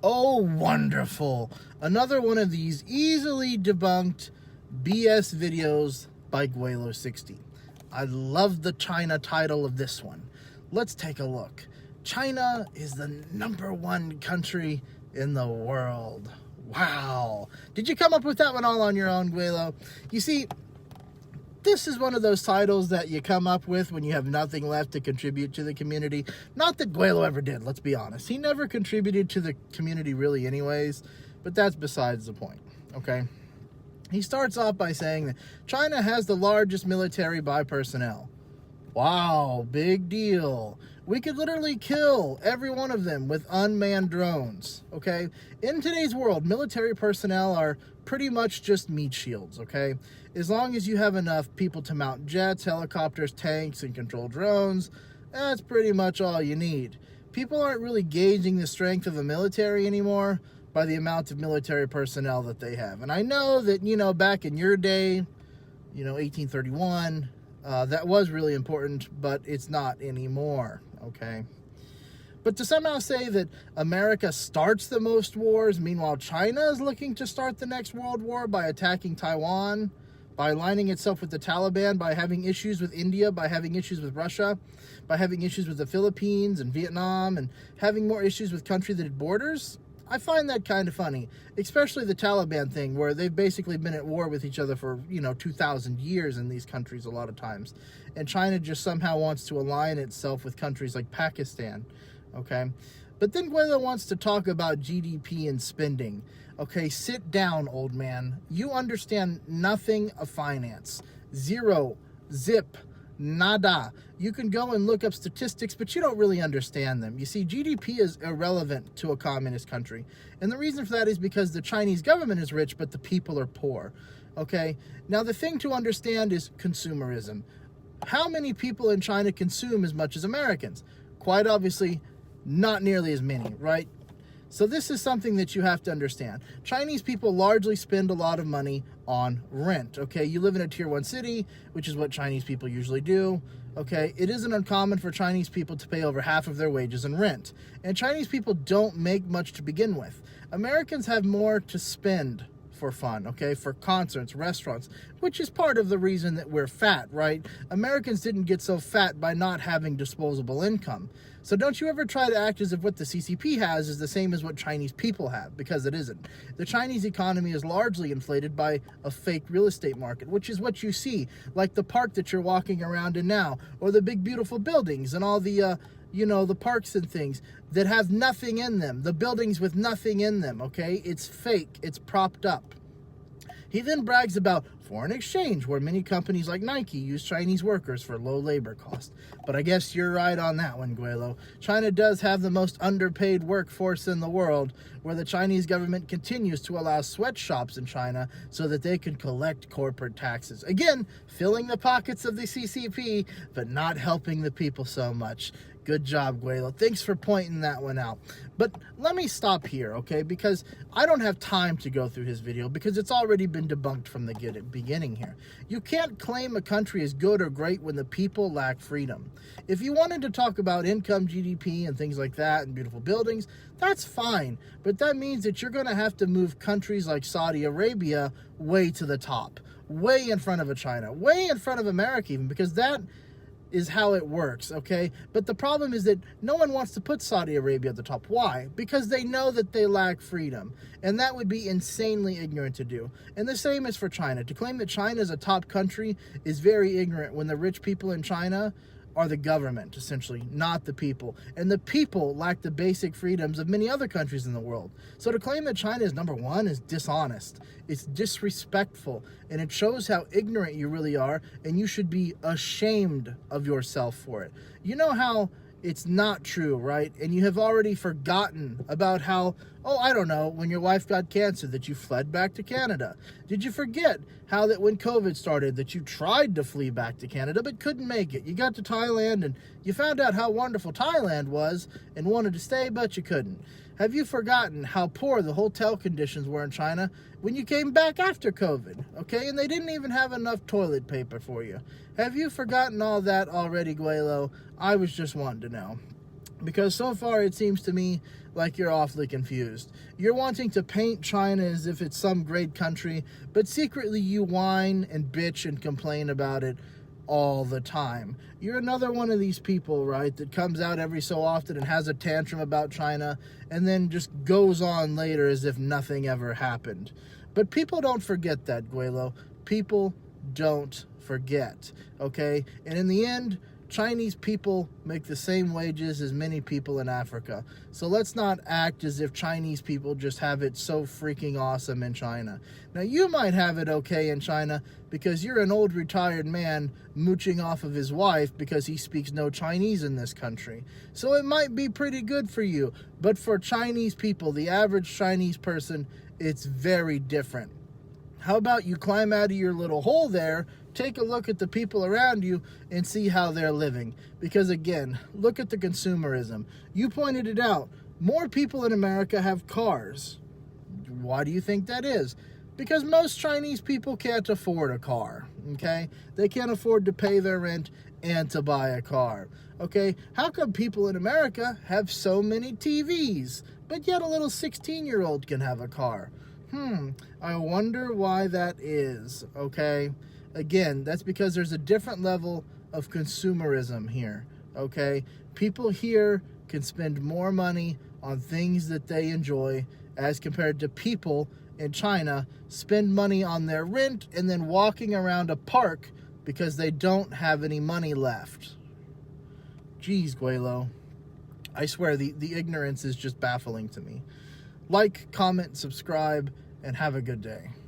Oh, wonderful. Another one of these easily debunked BS videos by Gweilo 60. I love the China title of this one. Let's take a look. China is the #1 country in the world. Wow. Did you come up with that one all on your own, Gweilo? You see, this is one of those titles that you come up with when you have nothing left to contribute to the community. Not that Gweilo ever did, let's be honest. He never contributed to the community really anyways, but that's besides the point, okay? He starts off by saying that China has the largest military by personnel. Wow, big deal. We could literally kill every one of them with unmanned drones, okay? In today's world, military personnel are pretty much just meat shields, okay? As long as you have enough people to mount jets, helicopters, tanks, and control drones, that's pretty much all you need. People aren't really gauging the strength of the military anymore by the amount of military personnel that they have. And I know that, back in your day, 1831, that was really important, but it's not anymore, okay? But to somehow say that America starts the most wars, meanwhile China is looking to start the next world war by attacking Taiwan, by aligning itself with the Taliban, by having issues with India, by having issues with Russia, by having issues with the Philippines and Vietnam, and having more issues with countries that it borders, I find that kind of funny, especially the Taliban thing, where they've basically been at war with each other for, 2,000 years in these countries a lot of times. And China just somehow wants to align itself with countries like Pakistan, okay? But then Gweilo wants to talk about GDP and spending. Okay, sit down, old man. You understand nothing of finance. Zero, zip, nada. You can go and look up statistics, but you don't really understand them. You see, GDP is irrelevant to a communist country. And the reason for that is because the Chinese government is rich, but the people are poor. Okay? Now, the thing to understand is consumerism. How many people in China consume as much as Americans? Quite obviously, not nearly as many, right? So this is something that you have to understand. Chinese people largely spend a lot of money on rent, okay? You live in a tier 1 city, which is what Chinese people usually do, okay? It isn't uncommon for Chinese people to pay over half of their wages in rent. And Chinese people don't make much to begin with. Americans have more to spend for fun, okay? For concerts, restaurants, which is part of the reason that we're fat, right? Americans didn't get so fat by not having disposable income. So don't you ever try to act as if what the CCP has is the same as what Chinese people have, because it isn't. The Chinese economy is largely inflated by a fake real estate market, which is what you see, like the park that you're walking around in now, or the big beautiful buildings and all the, the parks and things that have nothing in them, the buildings with nothing in them, okay? It's fake, it's propped up. He then brags about foreign exchange, where many companies like Nike use Chinese workers for low labor cost. But I guess you're right on that one, Gweilo. China does have the most underpaid workforce in the world, where the Chinese government continues to allow sweatshops in China so that they can collect corporate taxes. Again, filling the pockets of the CCP, but not helping the people so much. Good job, Gweilo. Thanks for pointing that one out. But let me stop here, okay? Because I don't have time to go through his video because it's already been debunked from the beginning here. You can't claim a country is good or great when the people lack freedom. If you wanted to talk about income, GDP, and things like that, and beautiful buildings, that's fine. But that means that you're going to have to move countries like Saudi Arabia way to the top, way in front of China, way in front of America even, because that is how it works, okay? But the problem is that no one wants to put Saudi Arabia at the top. Why? Because they know that they lack freedom. And that would be insanely ignorant to do. And the same is for China. To claim that China is a top country is very ignorant when the rich people in China are the government, essentially, not the people. And the people lack the basic freedoms of many other countries in the world. So to claim that China is #1 is dishonest. It's disrespectful. And it shows how ignorant you really are, and you should be ashamed of yourself for it. You know how it's not true, right? And you have already forgotten about how, when your wife got cancer, that you fled back to Canada. Did you forget how that when COVID started, that you tried to flee back to Canada, but couldn't make it? You got to Thailand, and you found out how wonderful Thailand was, and wanted to stay, but you couldn't. Have you forgotten how poor the hotel conditions were in China when you came back after COVID, okay? And they didn't even have enough toilet paper for you. Have you forgotten all that already, Gweilo? I was just wanting to know. Because so far it seems to me like you're awfully confused. You're wanting to paint China as if it's some great country, but secretly you whine and bitch and complain about it all the time. You're another one of these people, right, that comes out every so often and has a tantrum about China and then just goes on later as if nothing ever happened. But people don't forget that, Gweilo. People don't forget, okay? And in the end, Chinese people make the same wages as many people in Africa. So let's not act as if Chinese people just have it so freaking awesome in China. Now, you might have it okay in China because you're an old retired man mooching off of his wife because he speaks no Chinese in this country. So it might be pretty good for you. But for Chinese people, the average Chinese person, it's very different. How about you climb out of your little hole there, take a look at the people around you, and see how they're living? Because again, look at the consumerism. You pointed it out. More people in America have cars. Why do you think that is? Because most Chinese people can't afford a car, okay? They can't afford to pay their rent and to buy a car, okay? How come people in America have so many TVs, but yet a little 16-year-old can have a car? I wonder why that is, okay? Again, that's because there's a different level of consumerism here, okay? People here can spend more money on things that they enjoy as compared to people in China spend money on their rent and then walking around a park because they don't have any money left. Jeez, Gweilo. I swear, the ignorance is just baffling to me. Like, comment, subscribe, and have a good day.